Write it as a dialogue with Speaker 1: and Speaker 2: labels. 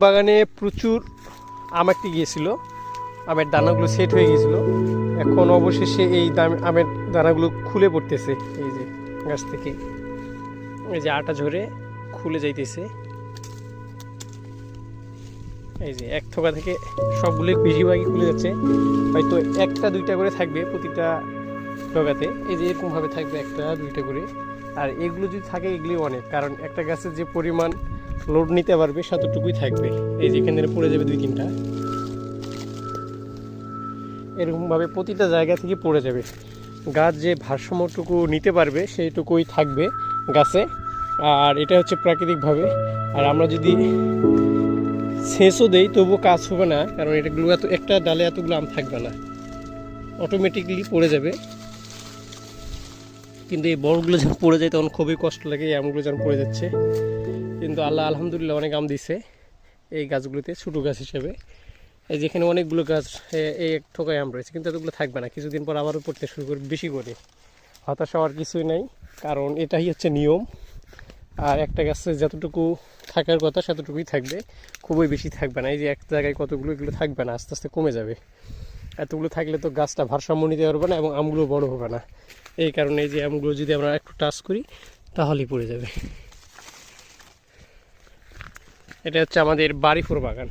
Speaker 1: বাগানে প্রচুর আম একটি গিয়েছিল, আমের দানাগুলো সেট হয়ে গিয়েছিল। এখন অবশেষে এই আমের দানাগুলো খুলে পড়তেছে, এই যে গাছ থেকে এই যে আটা ঝরে খুলে যাইতেছে। এই যে এক থোকা থেকে সবগুলো বেশিরভাগই খুলে যাচ্ছে, হয়তো একটা দুইটা করে থাকবে প্রতিটা ডগাতে। এই যে এরকমভাবে থাকবে একটা দুইটা করে। আর এগুলো যদি থাকে এগুলি অনেক, কারণ একটা গাছের যে পরিমাণ লোড নিতে পারবে ততটুকুই থাকবে। এই যে এখানে পড়ে যাবে দুই তিনটা, এরকমভাবে প্রতিটা জায়গা থেকে পড়ে যাবে। গাছ যে ভারসাম্যটুকু নিতে পারবে সেইটুকুই থাকবে গাছে। আর এটা হচ্ছে প্রাকৃতিকভাবে। আর আমরা যদি সেচও দেই তবুও কাজ হবে না, কারণ এটাগুলো এত একটা ডালে এতগুলো আম থাকবে না, অটোমেটিকলি পড়ে যাবে। কিন্তু এই বড়গুলো যখন পড়ে যায় তখন খুবই কষ্ট লাগে, এই আমগুলো যখন পড়ে যাচ্ছে। কিন্তু আল্লাহ আলহামদুলিল্লাহ অনেক আম দিছে এই গাছগুলোতে, ছোটো গাছ হিসেবে। এই যেখানে অনেকগুলো গাছ এই এক ঠোকায় আম রয়েছে, কিন্তু এতগুলো থাকবে না, কিছুদিন পর আবারও পড়তে শুরু করবে বেশি করে। হতাশা হওয়ার কিছুই নাই, কারণ এটাই হচ্ছে নিয়ম। আর একটা গাছে যতটুকু থাকার কথা ততটুকুই থাকবে, খুবই বেশি থাকবে না। এই যে এক জায়গায় কতগুলো, এগুলো থাকবে না, আস্তে আস্তে কমে যাবে। এতগুলো থাকলে তো গাছটা ভারসাম্য নিতে পারবে না এবং আমগুলো বড় হবে না। এই কারণে এই যে আমগুলো যদি আমরা একটু টাচ করি তাহলেই পড়ে যাবে। এটা হচ্ছে আমাদের বাড়িপুর বাগান।